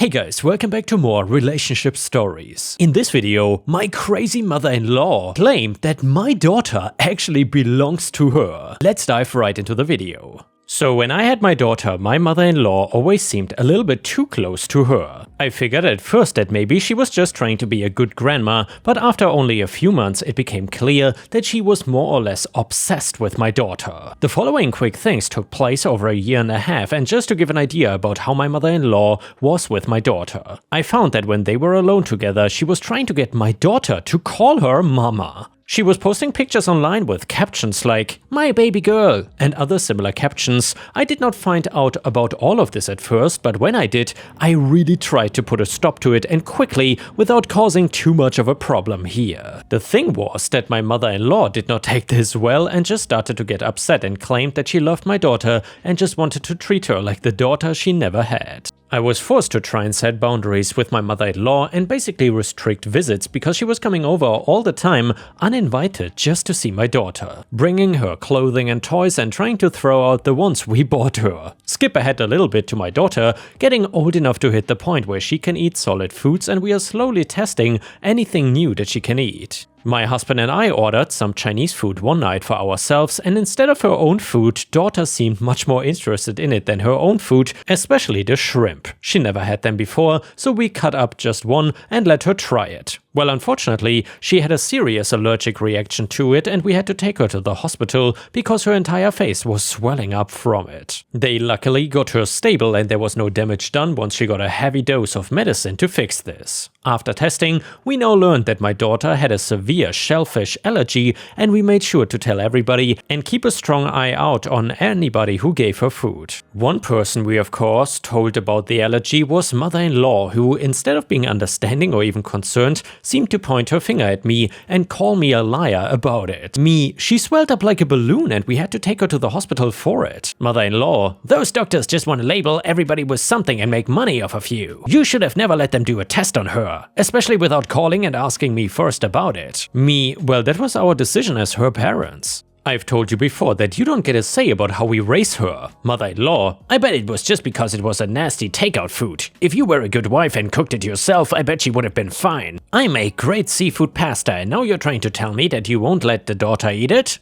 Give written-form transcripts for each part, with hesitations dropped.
Hey guys, welcome back to more relationship stories. In this video, my crazy mother-in-law claimed that my daughter actually belongs to her. Let's dive right into the video. So when I had my daughter, my mother-in-law always seemed a little bit too close to her. I figured at first that maybe she was just trying to be a good grandma, but after only a few months it became clear that she was more or less obsessed with my daughter. The following quick things took place over a year and a half, and just to give an idea about how my mother-in-law was with my daughter. I found that when they were alone together, she was trying to get my daughter to call her mama. She was posting pictures online with captions like, "My baby girl," and other similar captions. I did not find out about all of this at first, but when I did, I really tried to put a stop to it and quickly, without causing too much of a problem here. The thing was that my mother-in-law did not take this well and just started to get upset and claimed that she loved my daughter and just wanted to treat her like the daughter she never had. I was forced to try and set boundaries with my mother-in-law and basically restrict visits because she was coming over all the time uninvited just to see my daughter, bringing her clothing and toys and trying to throw out the ones we bought her. Skip ahead a little bit to my daughter getting old enough to hit the point where she can eat solid foods, and we are slowly testing anything new that she can eat. My husband and I ordered some Chinese food one night for ourselves, and instead of her own food, daughter seemed much more interested in it than her own food, especially the shrimp. She never had them before, so we cut up just one and let her try it. Well, unfortunately, she had a serious allergic reaction to it, and we had to take her to the hospital because her entire face was swelling up from it. They luckily got her stable and there was no damage done once she got a heavy dose of medicine to fix this. After testing, we now learned that my daughter had a severe shellfish allergy, and we made sure to tell everybody and keep a strong eye out on anybody who gave her food. One person we of course told about the allergy was mother-in-law, who instead of being understanding or even concerned, seemed to point her finger at me and call me a liar about it. She swelled up like a balloon and we had to take her to the hospital for it. Mother-in-law, "Those doctors just want to label everybody with something and make money off of you. You should have never let them do a test on her, especially without calling and asking me first about it." Well, that was our decision as her parents. "I've told you before that you don't get a say about how we raise her." Mother-in-law, "I bet it was just because it was a nasty takeout food. If you were a good wife and cooked it yourself, I bet she would have been fine. I make great seafood pasta and now you're trying to tell me that you won't let the daughter eat it?"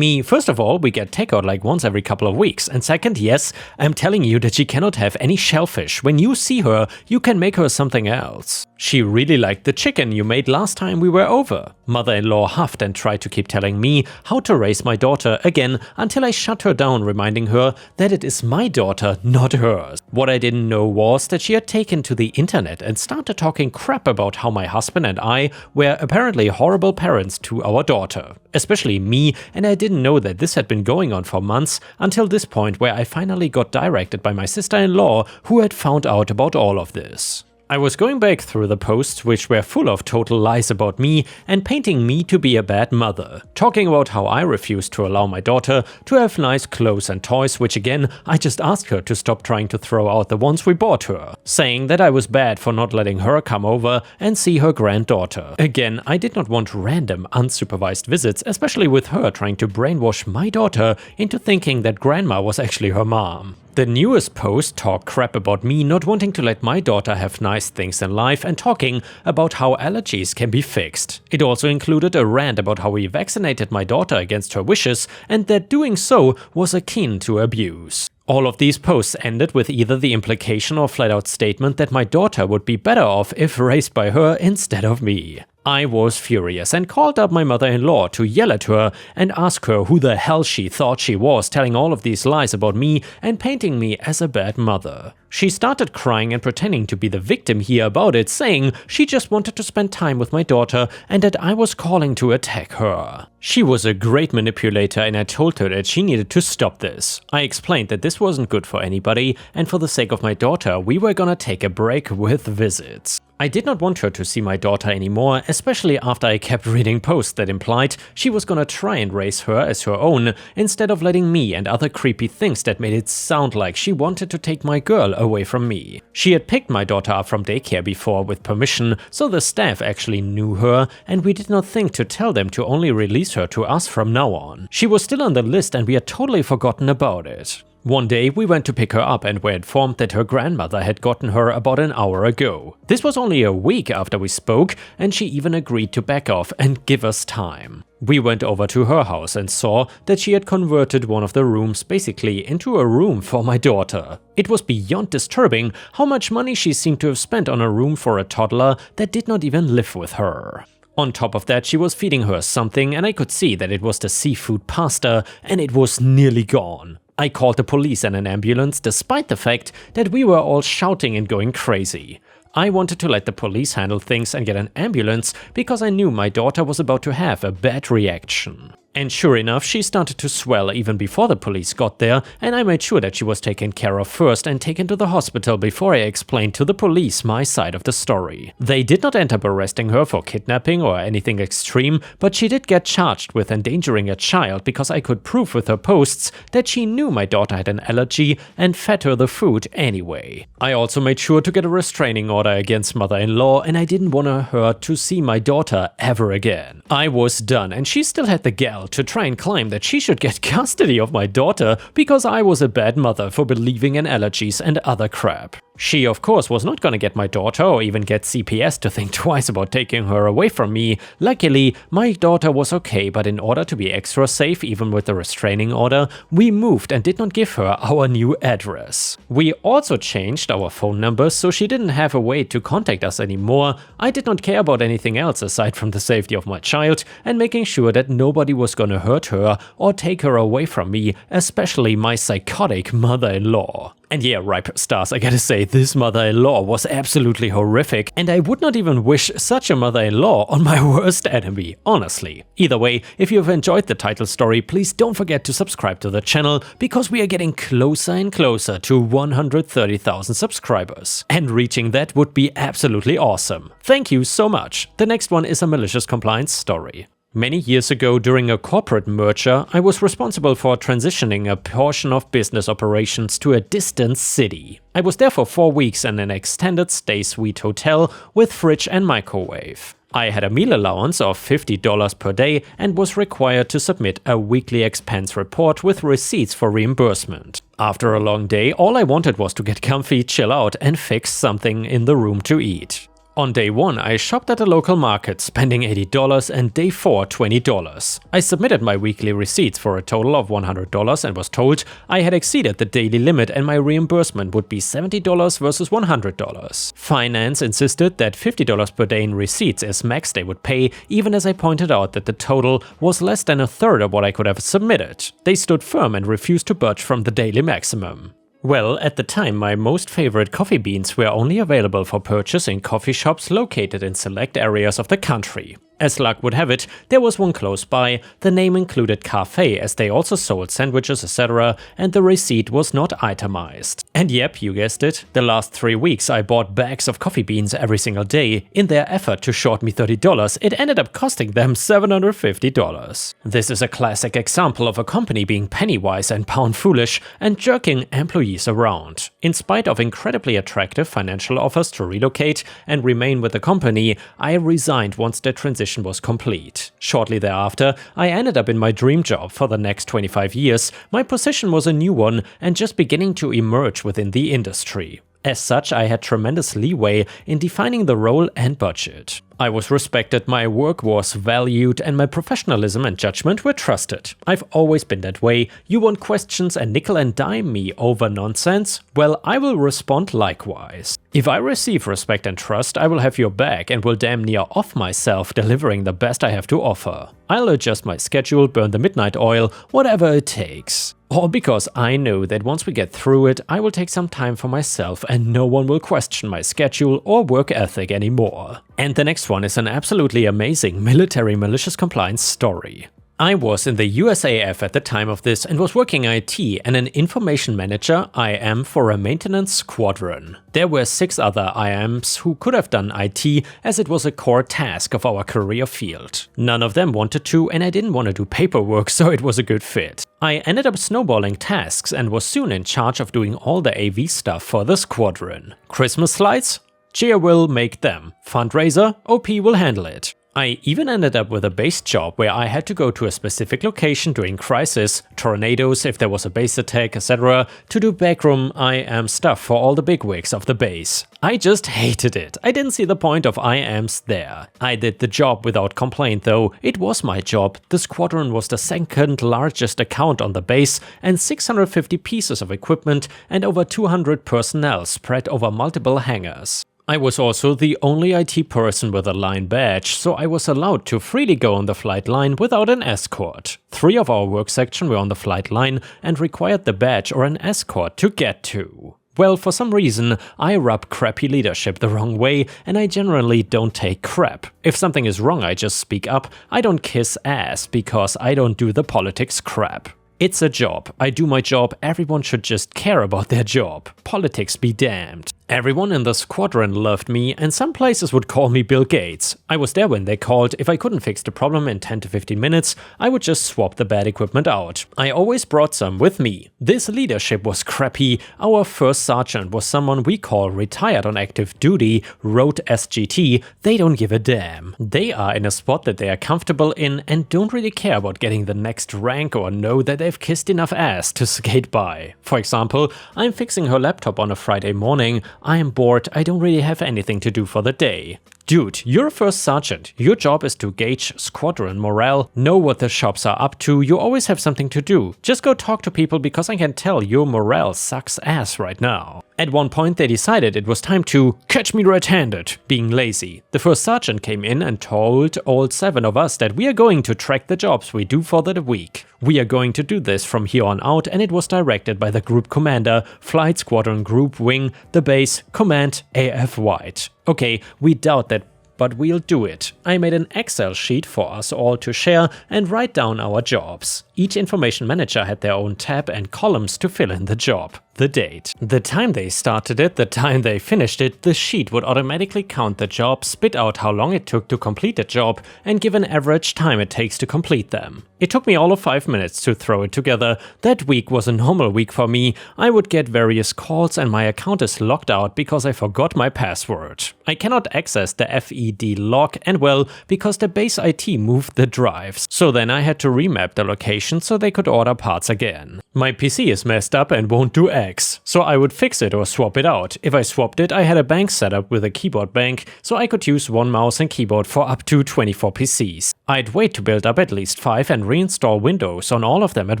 First of all, we get takeout like once every couple of weeks, and second, yes, I'm telling you that she cannot have any shellfish. When you see her, you can make her something else. "She really liked the chicken you made last time we were over." Mother-in-law huffed and tried to keep telling me how to raise my daughter again until I shut her down, reminding her that it is my daughter, not hers. What I didn't know was that she had taken to the internet and started talking crap about how my husband and I were apparently horrible parents to our daughter, especially me, and I didn't know that this had been going on for months until this point where I finally got directed by my sister-in-law, who had found out about all of this. I was going back through the posts, which were full of total lies about me and painting me to be a bad mother, talking about how I refused to allow my daughter to have nice clothes and toys, which again, I just asked her to stop trying to throw out the ones we bought her, saying that I was bad for not letting her come over and see her granddaughter. Again, I did not want random unsupervised visits, especially with her trying to brainwash my daughter into thinking that grandma was actually her mom. The newest post talked crap about me not wanting to let my daughter have nice things in life and talking about how allergies can be fixed. It also included a rant about how we vaccinated my daughter against her wishes and that doing so was akin to abuse. All of these posts ended with either the implication or flat-out statement that my daughter would be better off if raised by her instead of me. I was furious and called up my mother-in-law to yell at her and ask her who the hell she thought she was, telling all of these lies about me and painting me as a bad mother. She started crying and pretending to be the victim here about it, saying she just wanted to spend time with my daughter and that I was calling to attack her. She was a great manipulator and I told her that she needed to stop this. I explained that this wasn't good for anybody and for the sake of my daughter, we were gonna take a break with visits. I did not want her to see my daughter anymore, especially after I kept reading posts that implied she was gonna try and raise her as her own, instead of letting me and other creepy things that made it sound like she wanted to take my girl away from me. She had picked my daughter up from daycare before with permission, so the staff actually knew her, and we did not think to tell them to only release her to us from now on. She was still on the list and we had totally forgotten about it. One day we went to pick her up and were informed that her grandmother had gotten her about an hour ago. This was only a week after we spoke, and she even agreed to back off and give us time. We went over to her house and saw that she had converted one of the rooms basically into a room for my daughter. It was beyond disturbing how much money she seemed to have spent on a room for a toddler that did not even live with her. On top of that, she was feeding her something, and I could see that it was the seafood pasta, and it was nearly gone. I called the police and an ambulance despite the fact that we were all shouting and going crazy. I wanted to let the police handle things and get an ambulance because I knew my daughter was about to have a bad reaction. And sure enough, she started to swell even before the police got there, and I made sure that she was taken care of first and taken to the hospital before I explained to the police my side of the story. They did not end up arresting her for kidnapping or anything extreme, but she did get charged with endangering a child because I could prove with her posts that she knew my daughter had an allergy and fed her the food anyway. I also made sure to get a restraining order against mother-in-law, and I didn't want her to see my daughter ever again. I was done, and she still had the gall to try and claim that she should get custody of my daughter because I was a bad mother for believing in allergies and other crap. She, of course, was not gonna get my daughter or even get CPS to think twice about taking her away from me. Luckily, my daughter was okay, but in order to be extra safe, even with the restraining order, we moved and did not give her our new address. We also changed our phone numbers so she didn't have a way to contact us anymore. I did not care about anything else aside from the safety of my child and making sure that nobody was gonna hurt her or take her away from me, especially my psychotic mother-in-law. And yeah, ripe stars, I gotta say, this mother-in-law was absolutely horrific, and I would not even wish such a mother-in-law on my worst enemy, honestly. Either way, if you've enjoyed the title story, please don't forget to subscribe to the channel, because we are getting closer and closer to 130,000 subscribers. And reaching that would be absolutely awesome. Thank you so much. The next one is a malicious compliance story. Many years ago, during a corporate merger, I was responsible for transitioning a portion of business operations to a distant city. I was there for 4 weeks in an extended stay suite hotel with fridge and microwave. I had a meal allowance of $50 per day and was required to submit a weekly expense report with receipts for reimbursement. After a long day, all I wanted was to get comfy, chill out, and fix something in the room to eat. On day 1, I shopped at a local market, spending $80, and day 4, $20. I submitted my weekly receipts for a total of $100 and was told I had exceeded the daily limit and my reimbursement would be $70 versus $100. Finance insisted that $50 per day in receipts is max they would pay, even as I pointed out that the total was less than a third of what I could have submitted. They stood firm and refused to budge from the daily maximum. Well, at the time, my most favorite coffee beans were only available for purchase in coffee shops located in select areas of the country. As luck would have it, there was one close by. The name included cafe, as they also sold sandwiches, etc., and the receipt was not itemized. And yep, you guessed it, the last 3 weeks I bought bags of coffee beans every single day. In their effort to short me $30, it ended up costing them $750. This is a classic example of a company being penny-wise and pound-foolish and jerking employees around. In spite of incredibly attractive financial offers to relocate and remain with the company, I resigned once the transition was complete. Shortly thereafter, I ended up in my dream job for the next 25 years. My position was a new one and just beginning to emerge within the industry. As such, I had tremendous leeway in defining the role and budget. I was respected, my work was valued, and my professionalism and judgment were trusted. I've always been that way. You want questions and nickel and dime me over nonsense? Well, I will respond likewise. If I receive respect and trust, I will have your back and will damn near off myself delivering the best I have to offer. I'll adjust my schedule, burn the midnight oil, whatever it takes. All because I know that once we get through it, I will take some time for myself and no one will question my schedule or work ethic anymore. And the next one is an absolutely amazing military malicious compliance story. I was in the USAF at the time of this and was working IT and an information manager IM for a maintenance squadron. There were 6 other IMs who could have done IT as it was a core task of our career field. None of them wanted to and I didn't want to do paperwork, so it was a good fit. I ended up snowballing tasks and was soon in charge of doing all the AV stuff for the squadron. Christmas slides? Cheer will make them. Fundraiser? OP will handle it. I even ended up with a base job where I had to go to a specific location during crisis, tornadoes if there was a base attack, etc., to do backroom IM stuff for all the bigwigs of the base. I just hated it. I didn't see the point of IMs there. I did the job without complaint though. It was my job. The squadron was the second largest account on the base, and 650 pieces of equipment and over 200 personnel spread over multiple hangars. I was also the only IT person with a line badge, so I was allowed to freely go on the flight line without an escort. 3 of our work section were on the flight line and required the badge or an escort to get to. Well, for some reason, I rub crappy leadership the wrong way, and I generally don't take crap. If something is wrong, I just speak up. I don't kiss ass because I don't do the politics crap. It's a job. I do my job. Everyone should just care about their job. Politics be damned. Everyone in the squadron loved me, and some places would call me Bill Gates. I was there when they called. If I couldn't fix the problem in 10 to 15 minutes, I would just swap the bad equipment out. I always brought some with me. This leadership was crappy. Our first sergeant was someone we call retired on active duty, wrote SGT. They don't give a damn. They are in a spot that they are comfortable in and don't really care about getting the next rank or know that they've kissed enough ass to skate by. For example, I'm fixing her laptop on a Friday morning. I am bored, I don't really have anything to do for the day. Dude, you're a first sergeant. Your job is to gauge squadron morale, know what the shops are up to, you always have something to do. Just go talk to people because I can tell your morale sucks ass right now. At one point they decided it was time to catch me red-handed, being lazy. The first sergeant came in and told all 7 of us that we are going to track the jobs we do for the week. We are going to do this from here on out, and it was directed by the group commander, flight squadron group wing, the base, command, AF White. Okay, we doubt that, but we'll do it. I made an Excel sheet for us all to share and write down our jobs. Each information manager had their own tab and columns to fill in the job. The date, the time they started it, the time they finished it. The sheet would automatically count the job, spit out how long it took to complete the job, and give an average time it takes to complete them. It took me all of 5 minutes to throw it together. That week was a normal week for me. I would get various calls and my account is locked out because I forgot my password. I cannot access the FED log, and well, because the base IT moved the drives. So then I had to remap the location so they could order parts again. My PC is messed up and won't do X, so I would fix it or swap it out. If I swapped it, I had a bank setup with a keyboard bank, so I could use one mouse and keyboard for up to 24 PCs. I'd wait to build up at least 5 and reinstall Windows on all of them at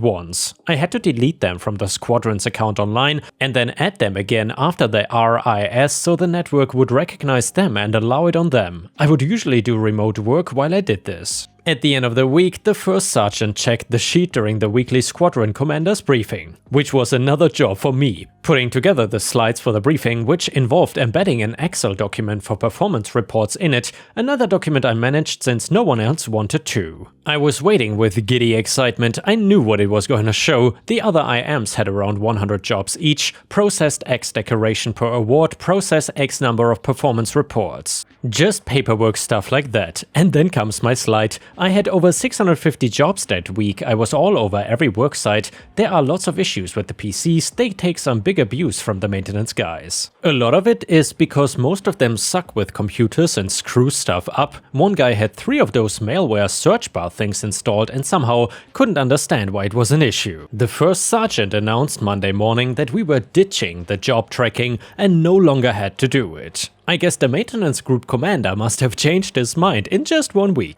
once. I had to delete them from the squadron's account online and then add them again after the RIS so the network would recognize them and allow it on them. I would usually do remote work while I did this. At the end of the week, the first sergeant checked the sheet during the weekly squadron commander's briefing, which was another job for me. Putting together the slides for the briefing, which involved embedding an Excel document for performance reports in it, another document I managed since no one else wanted to. I was waiting with giddy excitement. I knew what it was going to show. The other IMs had around 100 jobs each, processed X decoration per award, process X number of performance reports. Just paperwork stuff like that. And then comes my slide. I had over 650 jobs that week. I was all over every worksite. There are lots of issues with the PCs. They take some big abuse from the maintenance guys. A lot of it is because most of them suck with computers and screw stuff up. One guy had 3 of those malware search bar things installed and somehow couldn't understand why it was an issue. The first sergeant announced Monday morning that we were ditching the job tracking and no longer had to do it. I guess the maintenance group commander must have changed his mind in just 1 week.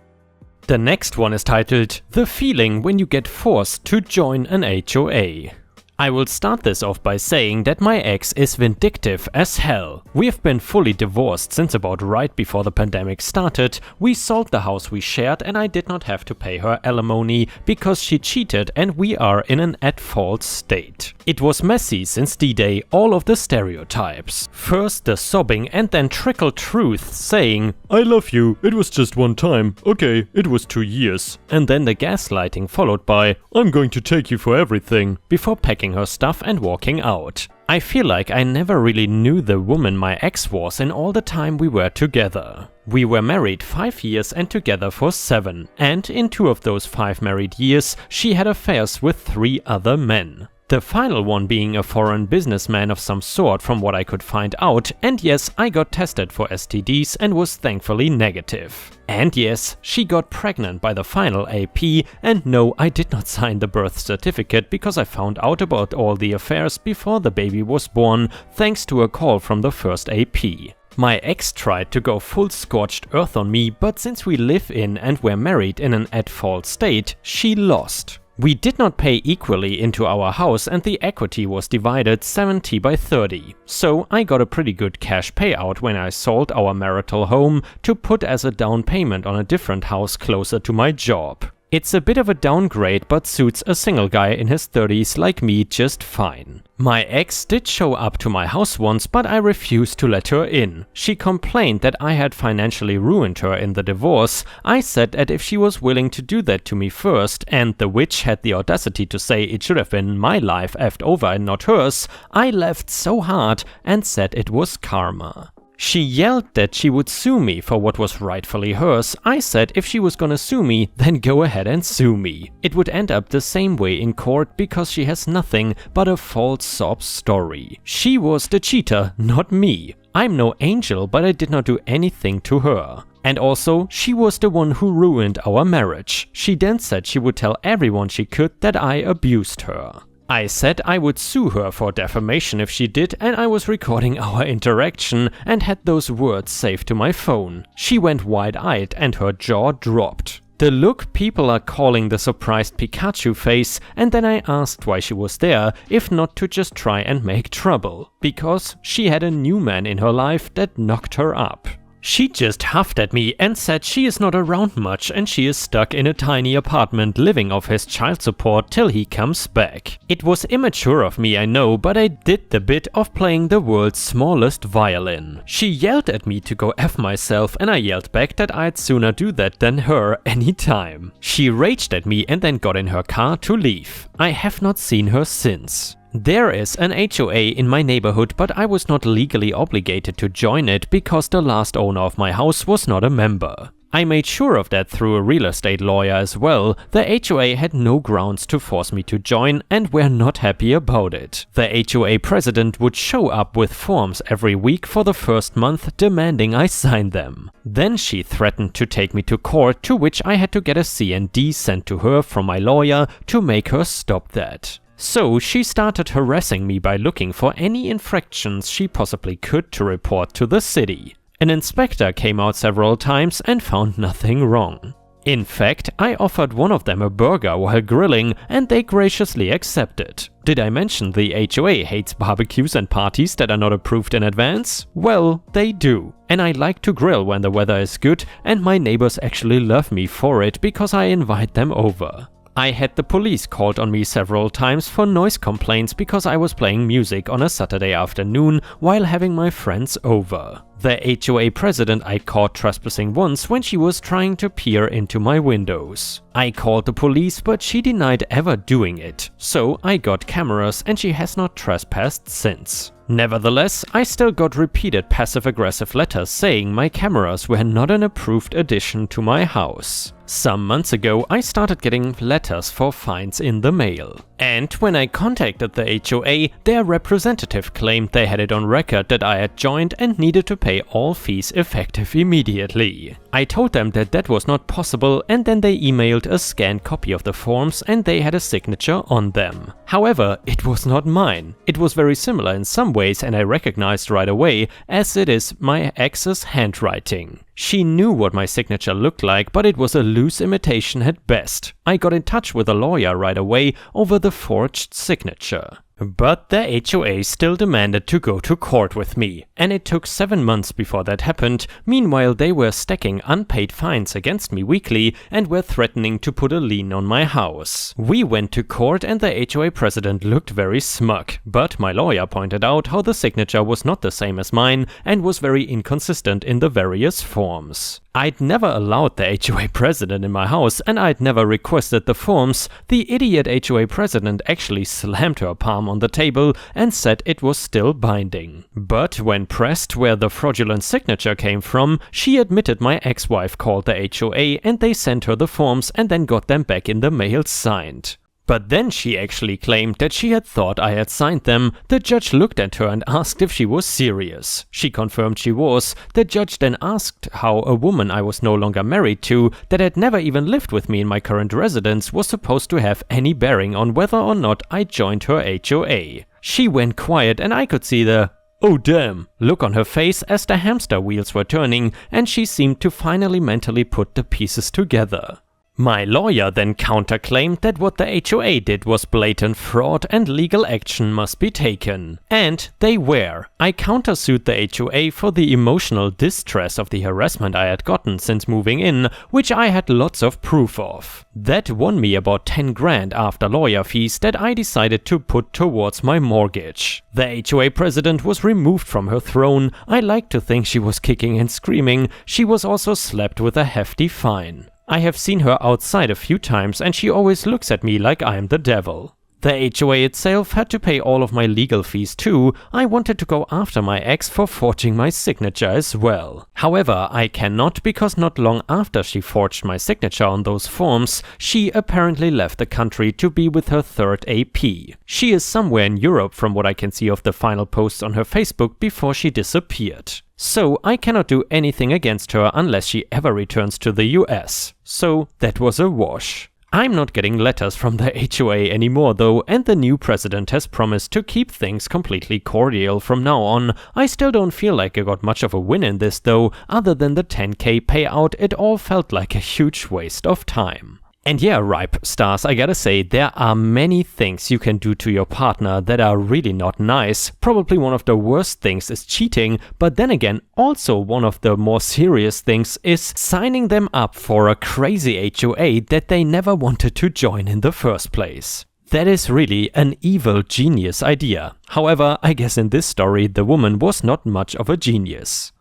The next one is titled The Feeling When You Get Forced to Join an HOA. I will start this off by saying that my ex is vindictive as hell. We have been fully divorced since about right before the pandemic started. We sold the house we shared and I did not have to pay her alimony because she cheated and we are in an at-fault state. It was messy since D-Day, all of the stereotypes. First the sobbing and then trickle truth saying, "I love you, it was just one time, okay, it was 2 years." And then the gaslighting followed by, "I'm going to take you for everything," before packing her stuff and walking out. I feel like I never really knew the woman my ex was in all the time we were together. We were married 5 years and together for 7, and in 2 of those 5 married years she had affairs with 3 other men. The final one being a foreign businessman of some sort from what I could find out, and yes, I got tested for STDs and was thankfully negative. And yes, she got pregnant by the final AP, and no, I did not sign the birth certificate because I found out about all the affairs before the baby was born, thanks to a call from the first AP. My ex tried to go full scorched earth on me, but since we live in and were married in an at-fault state, she lost. We did not pay equally into our house and the equity was divided 70/30. So I got a pretty good cash payout when I sold our marital home to put as a down payment on a different house closer to my job. It's a bit of a downgrade, but suits a single guy in his 30s like me just fine. My ex did show up to my house once, but I refused to let her in. She complained that I had financially ruined her in the divorce. I said that if she was willing to do that to me first, and the witch had the audacity to say it should have been my life effed over and not hers, I laughed so hard and said it was karma. She yelled that she would sue me for what was rightfully hers. I said if she was gonna sue me, then go ahead and sue me. It would end up the same way in court because she has nothing but a false sob story. She was the cheater, not me. I'm no angel, but I did not do anything to her. And also, she was the one who ruined our marriage. She then said she would tell everyone she could that I abused her. I said I would sue her for defamation if she did, and I was recording our interaction and had those words saved to my phone. She went wide-eyed and her jaw dropped. The look people are calling the surprised Pikachu face, and then I asked why she was there, if not to just try and make trouble. Because she had a new man in her life that knocked her up. She just huffed at me and said she is not around much and she is stuck in a tiny apartment living off his child support till he comes back. It was immature of me, I know, but I did the bit of playing the world's smallest violin. She yelled at me to go F myself and I yelled back that I'd sooner do that than her anytime. She raged at me and then got in her car to leave. I have not seen her since. There is an HOA in my neighborhood, but I was not legally obligated to join it because the last owner of my house was not a member. I made sure of that through a real estate lawyer as well. The HOA had no grounds to force me to join and were not happy about it. The HOA president would show up with forms every week for the first month demanding I sign them. Then she threatened to take me to court, to which I had to get a C&D sent to her from my lawyer to make her stop that. So she started harassing me by looking for any infractions she possibly could to report to the city. An inspector came out several times and found nothing wrong. In fact, I offered one of them a burger while grilling and they graciously accepted. Did I mention the HOA hates barbecues and parties that are not approved in advance? Well, they do. And I like to grill when the weather is good and my neighbors actually love me for it because I invite them over. I had the police called on me several times for noise complaints because I was playing music on a Saturday afternoon while having my friends over. The HOA president I caught trespassing once when she was trying to peer into my windows. I called the police, but she denied ever doing it. So I got cameras and she has not trespassed since. Nevertheless, I still got repeated passive-aggressive letters saying my cameras were not an approved addition to my house. Some months ago, I started getting letters for fines in the mail. And when I contacted the HOA, their representative claimed they had it on record that I had joined and needed to pay all fees effective immediately. I told them that that was not possible and then they emailed a scanned copy of the forms and they had a signature on them. However, it was not mine. It was very similar in some ways and I recognized right away as it is my ex's handwriting. She knew what my signature looked like, but it was a loose imitation at best. I got in touch with a lawyer right away over the forged signature. But the HOA still demanded to go to court with me, and it took 7 months before that happened. Meanwhile, they were stacking unpaid fines against me weekly and were threatening to put a lien on my house. We went to court and the HOA president looked very smug, but my lawyer pointed out how the signature was not the same as mine and was very inconsistent in the various forms. I'd never allowed the HOA president in my house and I'd never requested the forms. The idiot HOA president actually slammed her palm on the table and said it was still binding. But when pressed where the fraudulent signature came from, she admitted my ex-wife called the HOA and they sent her the forms and then got them back in the mail signed. But then she actually claimed that she had thought I had signed them. The judge looked at her and asked if she was serious. She confirmed she was. The judge then asked how a woman I was no longer married to, that had never even lived with me in my current residence, was supposed to have any bearing on whether or not I joined her HOA. She went quiet and I could see the "oh damn" look on her face as the hamster wheels were turning, and she seemed to finally mentally put the pieces together. My lawyer then counterclaimed that what the HOA did was blatant fraud and legal action must be taken. And they were. I countersued the HOA for the emotional distress of the harassment I had gotten since moving in, which I had lots of proof of. That won me about 10 grand after lawyer fees that I decided to put towards my mortgage. The HOA president was removed from her throne. I like to think she was kicking and screaming. She was also slapped with a hefty fine. I have seen her outside a few times and she always looks at me like I'm the devil. The HOA itself had to pay all of my legal fees too. I wanted to go after my ex for forging my signature as well. However, I cannot because not long after she forged my signature on those forms, she apparently left the country to be with her third AP. She is somewhere in Europe from what I can see of the final posts on her Facebook before she disappeared. So I cannot do anything against her unless she ever returns to the US. So that was a wash. I'm not getting letters from the HOA anymore though, and the new president has promised to keep things completely cordial from now on. I still don't feel like I got much of a win in this though. Other than the 10k payout, it all felt like a huge waste of time. And yeah, Ripe Stars, I gotta say, there are many things you can do to your partner that are really not nice. Probably one of the worst things is cheating, but then again, also one of the more serious things is signing them up for a crazy HOA that they never wanted to join in the first place. That is really an evil genius idea. However, I guess in this story, the woman was not much of a genius.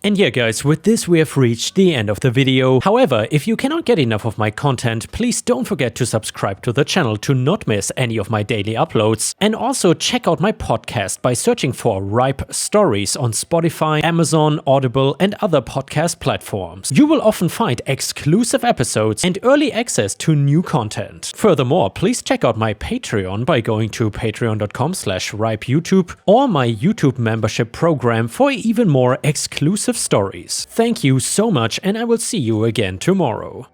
And yeah guys, with this we have reached the end of the video. However, if you cannot get enough of my content, please don't forget to subscribe to the channel to not miss any of my daily uploads. And also check out my podcast by searching for Ripe Stories on Spotify, Amazon, Audible and other podcast platforms. You will often find exclusive episodes and early access to new content. Furthermore, please check out my Patreon by going to patreon.com/ripeyoutube or my YouTube membership program for even more exclusive stories. Thank you so much, and I will see you again tomorrow.